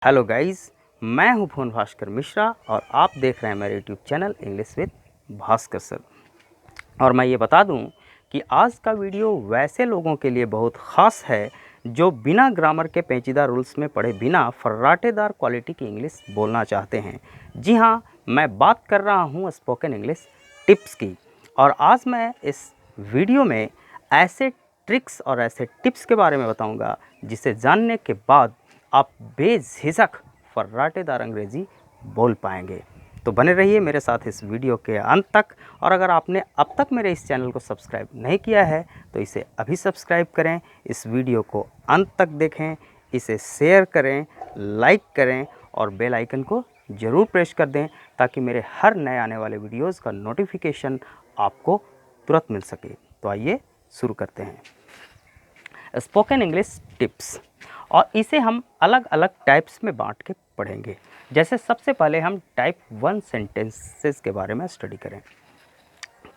Hello guys, मैं हूं भुवन भास्कर मिश्रा और आप देख रहे हैं मेरे YouTube channel English with Bhaskar sir. और मैं ये बता दूं कि आज का वीडियो वैसे लोगों के लिए बहुत ख़ास है जो बिना ग्रामर के पेचीदा रूल्स में पढ़े बिना फर्राटेदार क्वालिटी की इंग्लिश बोलना चाहते हैं। जी हाँ, मैं बात कर रहा हूँ स्पोकन इंग्लिश टिप्स की। और आज मैं इस वीडियो में ऐसे ट्रिक्स और ऐसे टिप्स के बारे में बताऊँगा जिसे जानने के बाद आप बेझिझक फर्राटेदार अंग्रेज़ी बोल पाएंगे। तो बने रहिए मेरे साथ इस वीडियो के अंत तक। और अगर आपने अब तक मेरे इस चैनल को सब्सक्राइब नहीं किया है तो इसे अभी सब्सक्राइब करें, इस वीडियो को अंत तक देखें, इसे शेयर करें, लाइक करें और बेल आइकन को ज़रूर प्रेस कर दें ताकि मेरे हर नए आने वाले वीडियोज़ का नोटिफिकेशन आपको तुरंत मिल सके। तो आइए शुरू करते हैं स्पोकन इंग्लिश टिप्स। और इसे हम अलग अलग टाइप्स में बांट के पढ़ेंगे। जैसे सबसे पहले हम टाइप 1 सेंटेंसेस के बारे में स्टडी करें।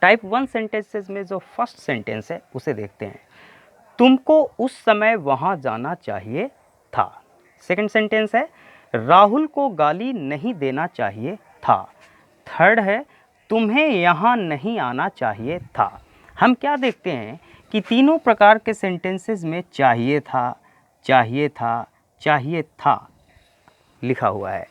टाइप 1 सेंटेंसेस में जो फर्स्ट सेंटेंस है उसे देखते हैं। तुमको उस समय वहाँ जाना चाहिए था। सेकंड सेंटेंस है राहुल को गाली नहीं देना चाहिए था। थर्ड है तुम्हें यहाँ नहीं आना चाहिए था। हम क्या देखते हैं कि तीनों प्रकार के सेंटेंसेस में चाहिए था, चाहिए था, चाहिए था लिखा हुआ है।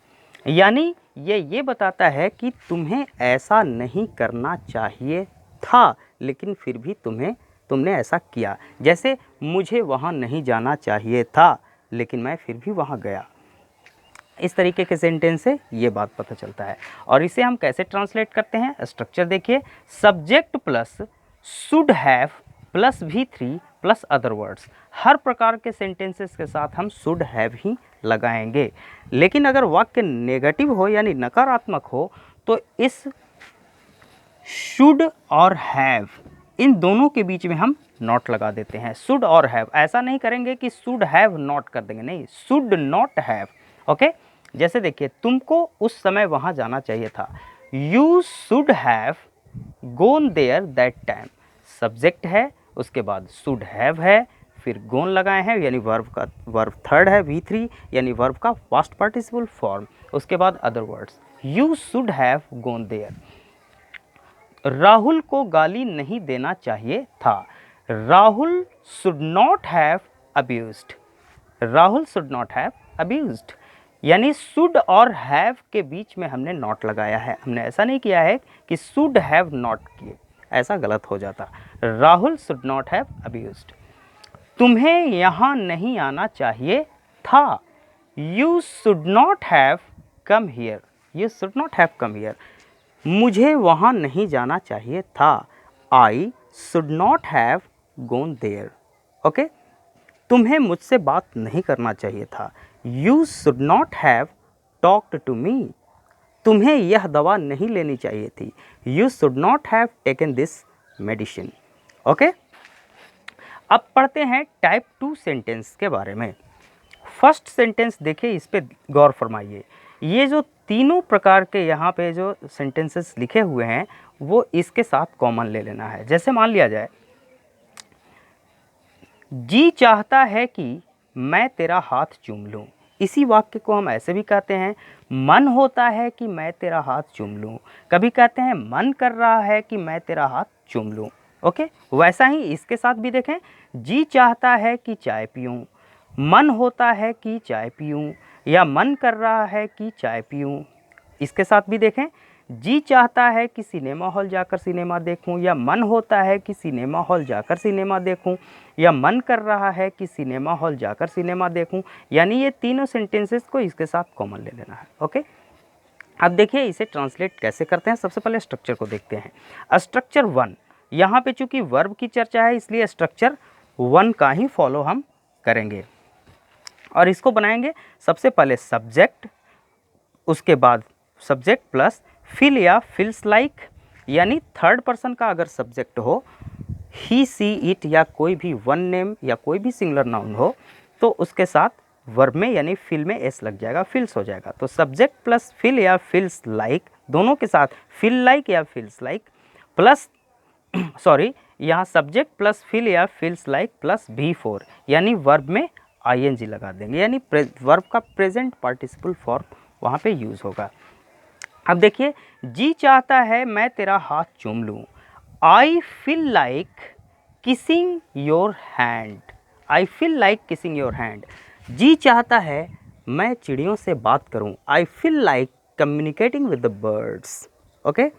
यानी ये बताता है कि तुम्हें ऐसा नहीं करना चाहिए था लेकिन फिर भी तुमने ऐसा किया। जैसे मुझे वहाँ नहीं जाना चाहिए था लेकिन मैं फिर भी वहाँ गया। इस तरीके के सेंटेंस से ये बात पता चलता है। और इसे हम कैसे ट्रांसलेट करते हैं, स्ट्रक्चर देखिए। Subject plus should have plus V3 plus other words. हर प्रकार के सेंटेंसेस के साथ हम शुड हैव ही लगाएंगे। लेकिन अगर वाक्य नेगेटिव हो यानी नकारात्मक हो तो इस शुड और हैव इन दोनों के बीच में हम नॉट लगा देते हैं। शुड और हैव, ऐसा नहीं करेंगे कि शुड हैव नॉट कर देंगे, नहीं, शुड नॉट हैव। ओके, जैसे देखिए तुमको उस समय वहाँ जाना चाहिए था। You should have gone there that time. Subject है, उसके बाद शुड हैव है, फिर गोन लगाए हैं यानी वर्ब थर्ड है V3 यानी वर्ब का पास्ट पार्टिसिपल फॉर्म, उसके बाद other words. You should have gone there. Rahul को गाली नहीं देना चाहिए था। Rahul should not have abused. Rahul should not have abused. यानी शुड और हैव के बीच में हमने नॉट लगाया है। हमने ऐसा नहीं किया है कि शुड हैव नॉट किए, ऐसा गलत हो जाता। Rahul should not have abused. तुम्हें यहाँ नहीं आना चाहिए था। You should not have come here. You should not have come here. मुझे वहाँ नहीं जाना चाहिए था। I should not have gone there. Okay, तुम्हें मुझसे बात नहीं करना चाहिए था। You should not have talked to me. तुम्हें यह दवा नहीं लेनी चाहिए थी। You should not have taken this medicine. Okay, अब पढ़ते हैं टाइप 2 सेंटेंस के बारे में। फर्स्ट सेंटेंस देखिए, इस पे गौर फरमाइए। ये जो तीनों प्रकार के यहाँ पे जो सेंटेंसेस लिखे हुए हैं वो इसके साथ कॉमन ले लेना है। जैसे मान लिया जाए, जी चाहता है कि मैं तेरा हाथ चूम लूँ। इसी वाक्य को हम ऐसे भी कहते हैं, मन होता है कि मैं तेरा हाथ चूम लूँ। कभी कहते हैं मन कर रहा है कि मैं तेरा हाथ चूम लूँ। ओके, वैसा ही इसके साथ भी देखें, जी चाहता है कि चाय पीऊँ, मन होता है कि चाय पीऊँ, या मन कर रहा है कि चाय पीऊँ। इसके साथ भी देखें, जी चाहता है कि सिनेमा हॉल जाकर सिनेमा देखूं, या मन होता है कि सिनेमा हॉल जाकर सिनेमा देखूं, या मन कर रहा है कि सिनेमा हॉल जाकर सिनेमा देखूं। यानी ये तीनों सेंटेंसेस को इसके साथ कॉमन ले लेना है। ओके, अब देखिए इसे ट्रांसलेट कैसे करते हैं। सबसे पहले स्ट्रक्चर को देखते हैं। स्ट्रक्चर 1, यहाँ पे चूंकि वर्ब की चर्चा है इसलिए स्ट्रक्चर 1 का ही फॉलो हम करेंगे। और इसको बनाएंगे सबसे पहले सब्जेक्ट, उसके बाद सब्जेक्ट प्लस फिल या फिल्स लाइक, यानी थर्ड पर्सन का अगर सब्जेक्ट हो, ही सी इट या कोई भी वन नेम या कोई भी सिंगुलर नाउन हो तो उसके साथ वर्ब में यानी फिल में एस लग जाएगा, फिल्स हो जाएगा। तो सब्जेक्ट प्लस फिल या फिल्स लाइक, दोनों के साथ फिल लाइक या फिल्स लाइक प्लस सॉरी, यहाँ सब्जेक्ट प्लस फिल या फिल्स लाइक प्लस V4 यानी वर्ब में ING लगा देंगे, यानी वर्ब का प्रेजेंट पार्टिसिपल फॉर्म वहाँ पे यूज़ होगा। अब देखिए, जी चाहता है मैं तेरा हाथ चूम लूँ, I feel like kissing your hand, I feel like kissing your hand. जी चाहता है मैं चिड़ियों से बात करूं, I feel like communicating with the birds. Okay,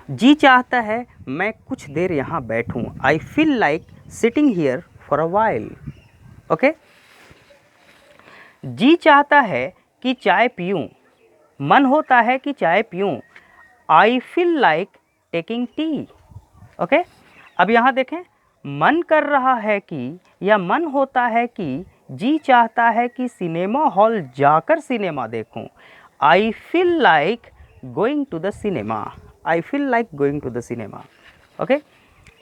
जी चाहता है मैं कुछ देर यहाँ बैठूं, I feel like sitting here for a while. Okay, जी चाहता है कि चाय पीऊं, मन होता है कि चाय पीऊं, I feel like taking tea. Okay, अब यहाँ देखें, मन कर रहा है कि या मन होता है कि, जी चाहता है कि सिनेमा हॉल जाकर सिनेमा देखूं, I feel like going to the cinema, I feel like going to the cinema. Okay,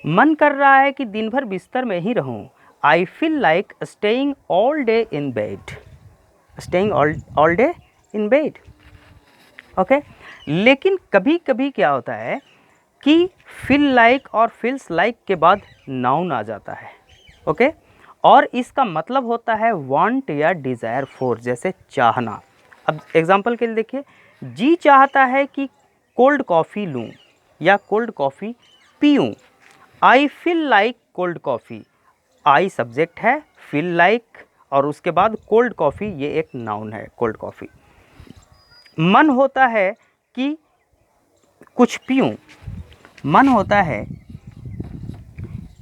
मन कर रहा है कि दिन भर बिस्तर में ही रहूं, आई feel like staying all day in bed, staying all day in bed. Okay, लेकिन कभी कभी क्या होता है कि फील लाइक और फील्स लाइक के बाद नाउन आ जाता है। ओके, और इसका मतलब होता है वांट या डिज़ायर फॉर, जैसे चाहना। अब एग्जांपल के लिए देखिए, जी चाहता है कि कोल्ड कॉफ़ी लूँ या कोल्ड कॉफ़ी पीऊँ, I feel like cold coffee, I subject है, फील लाइक और उसके बाद कोल्ड कॉफ़ी, ये एक नाउन है, कोल्ड कॉफ़ी। मन होता है कि कुछ पीऊँ, मन होता है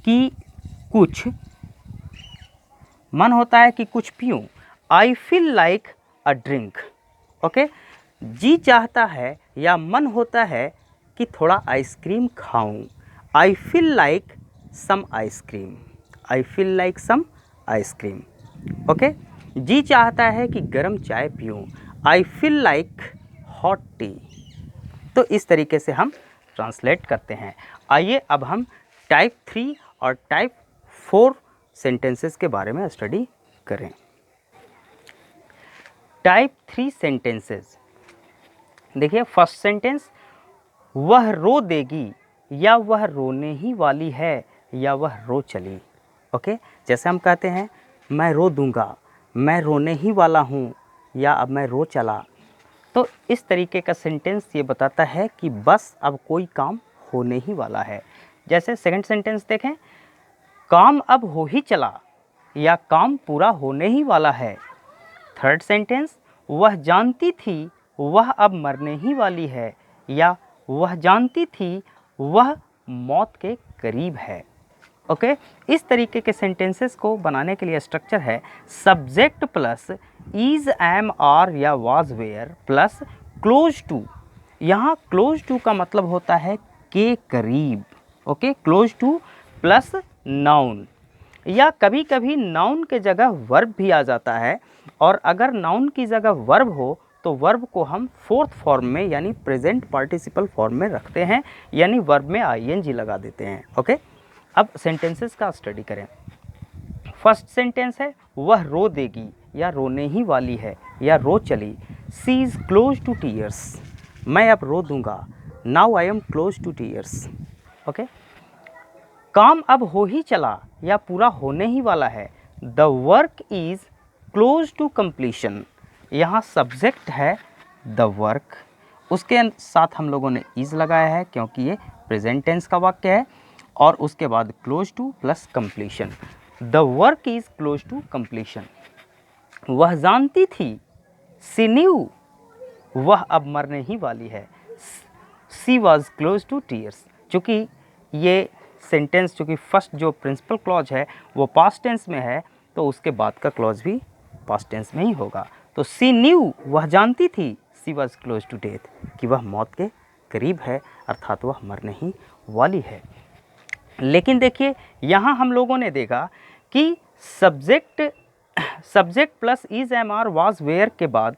कि कुछ, मन होता है कि कुछ पीऊँ, I feel like a drink. Okay, जी चाहता है या मन होता है कि थोड़ा आइसक्रीम खाऊं, I feel like some ice cream, I feel like some ice cream. Okay, जी चाहता है कि गर्म चाय पीऊं, I feel like hot tea. तो इस तरीके से हम ट्रांसलेट करते हैं। आइए अब हम टाइप 3 और टाइप 4 सेंटेंसेस के बारे में स्टडी करें। टाइप 3 सेंटेंसेस, देखिए फर्स्ट सेंटेंस, वह रो देगी या वह रोने ही वाली है या वह रो चली। ओके, जैसे हम कहते हैं मैं रो दूंगा, मैं रोने ही वाला हूँ या अब मैं रो चला, तो इस तरीके का सेंटेंस ये बताता है कि बस अब कोई काम होने ही वाला है। जैसे सेकंड सेंटेंस देखें, काम अब हो ही चला या काम पूरा होने ही वाला है। थर्ड सेंटेंस, वह जानती थी वह अब मरने ही वाली है या वह जानती थी वह मौत के करीब है। ओके, इस तरीके के सेंटेंसेस को बनाने के लिए स्ट्रक्चर है subject plus is, am, are या was, were plus close to. यहाँ क्लोज टू का मतलब होता है के करीब। Okay, close to plus noun, या कभी कभी नाउन के जगह वर्ब भी आ जाता है, और अगर नाउन की जगह वर्ब हो तो वर्ब को हम फोर्थ फॉर्म में यानी प्रेजेंट पार्टिसिपल फॉर्म में रखते हैं, यानी वर्ब में ING लगा देते हैं। ओके, अब सेंटेंसेस का स्टडी करें। फर्स्ट सेंटेंस है, वह रो देगी या रोने ही वाली है या रो चली, she is close to tears, मैं अब रो दूंगा, now I am close to tears. Okay, काम अब हो ही चला या पूरा होने ही वाला है, the work is close to completion. यहाँ सब्जेक्ट है द वर्क, उसके साथ हम लोगों ने इज़ लगाया है क्योंकि ये प्रेजेंट टेंस का वाक्य है, और उसके बाद close to plus completion, the work is close to completion. वह जानती थी, सी न्यू, वह अब मरने ही वाली है, सी वॉज क्लोज टू टीयर्स। चूँकि ये सेंटेंस, चूँकि फर्स्ट जो प्रिंसिपल क्लॉज है वो पास्ट टेंस में है, तो उसके बाद का क्लॉज भी पास्ट टेंस में ही होगा। तो सी न्यू, वह जानती थी, सी वॉज क्लोज टू डेथ, कि वह मौत के करीब है, अर्थात वह मरने ही वाली है। लेकिन देखिए यहाँ हम लोगों ने देखा कि subject plus is, am, are, was, were के बाद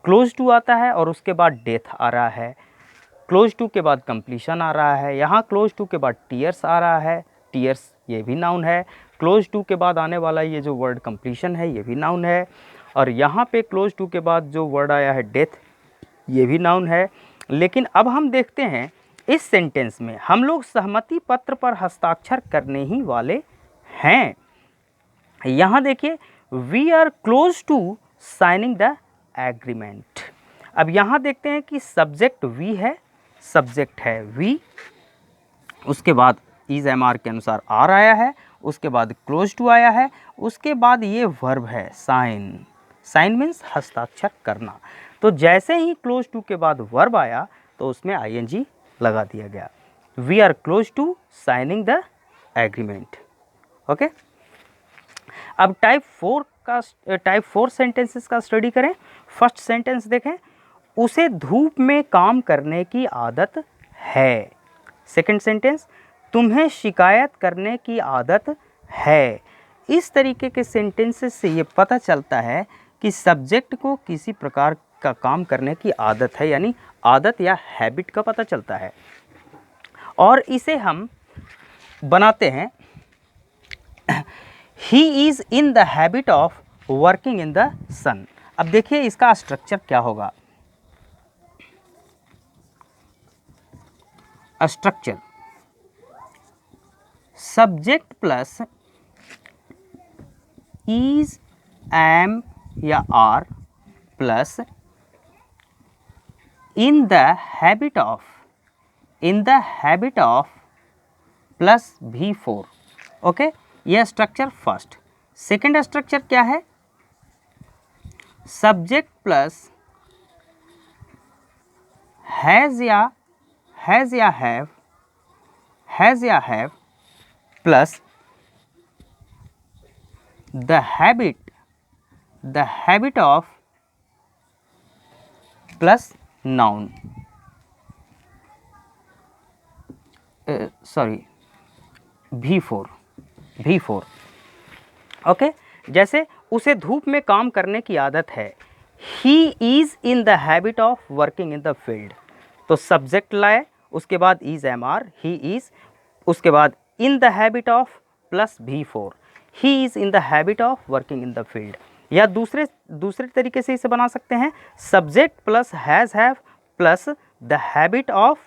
क्लोज टू आता है और उसके बाद डेथ आ रहा है, क्लोज टू के बाद कंप्लीशन आ रहा है, यहाँ क्लोज टू के बाद टीयर्स आ रहा है, टीयर्स ये भी नाउन है, क्लोज टू के बाद आने वाला ये जो वर्ड कंप्लीशन है ये भी नाउन है, और यहाँ पे क्लोज टू के बाद जो वर्ड आया है डेथ, ये भी नाउन है। लेकिन अब हम देखते हैं इस सेंटेंस में हम लोग सहमति पत्र पर हस्ताक्षर करने ही वाले हैं। यहाँ देखिए we are close to signing the agreement. अब यहाँ देखते हैं कि सब्जेक्ट वी है, सब्जेक्ट है वी, उसके बाद इज एम आर के अनुसार आर आया है, उसके बाद क्लोज टू आया है, उसके बाद ये वर्ब है साइन। साइन मीन्स हस्ताक्षर करना। तो जैसे ही क्लोज टू के बाद वर्ब आया तो उसमें आईएनजी लगा दिया गया। We are close to signing the agreement. Okay, अब टाइप 4 सेंटेंसेस का स्टडी करें। फर्स्ट सेंटेंस देखें, उसे धूप में काम करने की आदत है। सेकंड सेंटेंस, तुम्हें शिकायत करने की आदत है। इस तरीके के सेंटेंसेस से ये पता चलता है कि सब्जेक्ट को किसी प्रकार का काम करने की आदत है, यानी आदत या हैबिट का पता चलता है। और इसे हम बनाते हैं he is in the habit of working in the sun. अब देखिए इसका स्ट्रक्चर क्या होगा। Structure subject plus is am या are plus in the habit of plus V4। Okay, यह स्ट्रक्चर फर्स्ट। सेकंड स्ट्रक्चर क्या है, सब्जेक्ट प्लस हैज़ या have plus the habit of plus noun, sorry V4। Okay, जैसे उसे धूप में काम करने की आदत है, he is in the habit of working in the field. तो सब्जेक्ट लाए, उसके बाद is am are, he is, उसके बाद in the habit of plus V4, he is in the habit of working in the field. या दूसरे तरीके से इसे बना सकते हैं, subject plus has have plus the habit of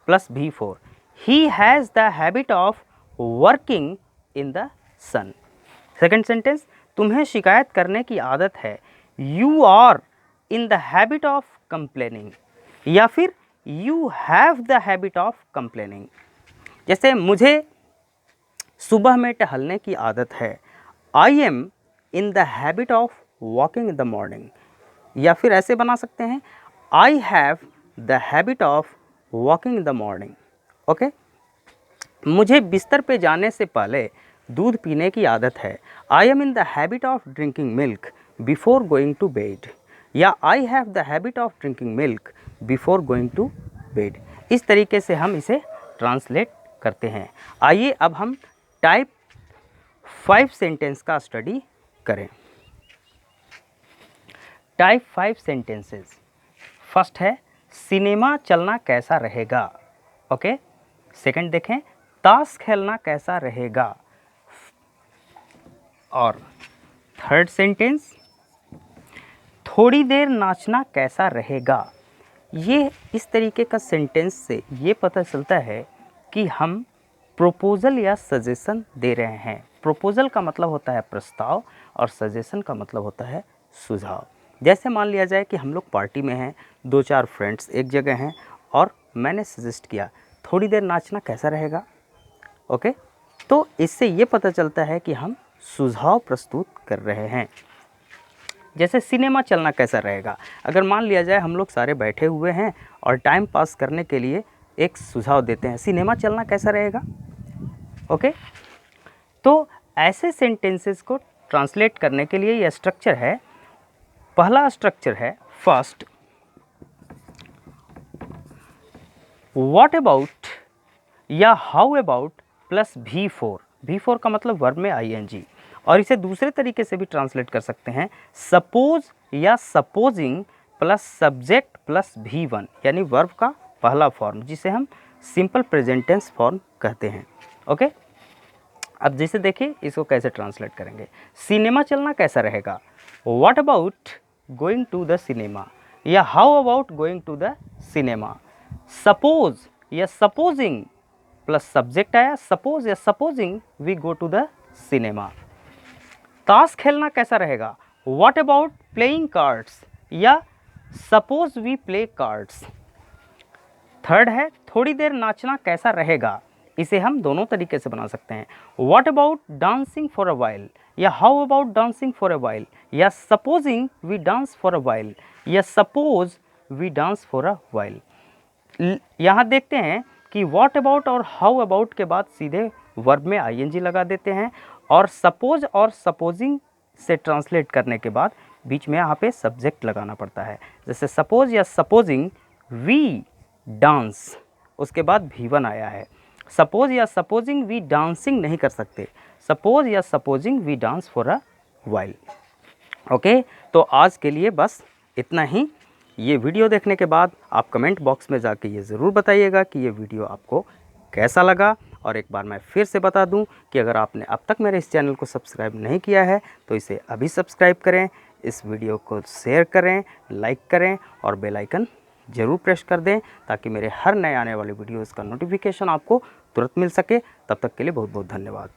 plus V4, he has the habit of working in the sun. Second sentence, तुम्हें शिकायत करने की आदत है, you are in the habit of complaining, या फिर you have the habit of complaining. जैसे मुझे सुबह में टहलने की आदत है, I am in the habit of walking in the morning. या फिर ऐसे बना सकते हैं, आई have the habit of walking in the morning. Okay, मुझे बिस्तर पे जाने से पहले दूध पीने की आदत है, I am in the habit of drinking milk before going to bed. या I have the habit of drinking milk before going to bed. इस तरीके से हम इसे ट्रांसलेट करते हैं। आइए अब हम टाइप 5 सेंटेंस का स्टडी करें। टाइप 5 सेंटेंसेस, फर्स्ट है सिनेमा चलना कैसा रहेगा। ओके, सेकंड देखें, ताश खेलना कैसा रहेगा। और थर्ड सेंटेंस, थोड़ी देर नाचना कैसा रहेगा। ये इस तरीके का सेंटेंस से ये पता चलता है कि हम प्रोपोज़ल या सजेशन दे रहे हैं। प्रोपोज़ल का मतलब होता है प्रस्ताव और सजेशन का मतलब होता है सुझाव। जैसे मान लिया जाए कि हम लोग पार्टी में हैं, 2-4 फ्रेंड्स एक जगह हैं और मैंने सजेस्ट किया थोड़ी देर नाचना कैसा रहेगा। ओके, तो इससे ये पता चलता है कि हम सुझाव प्रस्तुत कर रहे हैं। जैसे सिनेमा चलना कैसा रहेगा, अगर मान लिया जाए हम लोग सारे बैठे हुए हैं और टाइम पास करने के लिए एक सुझाव देते हैं, सिनेमा चलना कैसा रहेगा। ओके, तो ऐसे सेंटेंसेस को ट्रांसलेट करने के लिए यह स्ट्रक्चर है। पहला स्ट्रक्चर है फर्स्ट, व्हाट अबाउट या how about plus V4। V4 का मतलब वर्ब में ING। और इसे दूसरे तरीके से भी ट्रांसलेट कर सकते हैं, सपोज या supposing plus subject plus V1, यानी वर्ब का पहला फॉर्म जिसे हम सिंपल प्रेजेंट टेंस फॉर्म कहते हैं। ओके, अब जैसे देखिए इसको कैसे ट्रांसलेट करेंगे। सिनेमा चलना कैसा रहेगा, what about going to the cinema, या how about going to the cinema. Suppose या सपोजिंग प्लस सब्जेक्ट आया, सपोज या supposing we go to the cinema. ताश खेलना कैसा रहेगा? व्हाट अबाउट प्लेइंग कार्ड्स या suppose we play cards. Third है थोड़ी देर नाचना कैसा रहेगा। इसे हम दोनों तरीके से बना सकते हैं। What about dancing for a while या how about dancing for a while या supposing we dance for a while या suppose we dance for a while. यहाँ देखते हैं कि व्हाट अबाउट और हाउ अबाउट के बाद सीधे वर्ब में आईएनजी लगा देते हैं और सपोज और सपोजिंग से ट्रांसलेट करने के बाद बीच में यहाँ पे सब्जेक्ट लगाना पड़ता है। जैसे सपोज या सपोजिंग वी डांस, उसके बाद V1 आया है। सपोज या सपोजिंग वी डांसिंग नहीं कर सकते, सपोज या supposing we dance for a while. Okay, तो आज के लिए बस इतना ही। ये वीडियो देखने के बाद आप कमेंट बॉक्स में जाके ये ज़रूर बताइएगा कि ये वीडियो आपको कैसा लगा। और एक बार मैं फिर से बता दूं कि अगर आपने अब तक मेरे इस चैनल को सब्सक्राइब नहीं किया है तो इसे अभी सब्सक्राइब करें, इस वीडियो को शेयर करें, लाइक करें और बेल आइकन ज़रूर प्रेस कर दें ताकि मेरे हर नए आने वाले वीडियोज़ का नोटिफिकेशन आपको तुरंत मिल सके। तब तक के लिए बहुत बहुत धन्यवाद।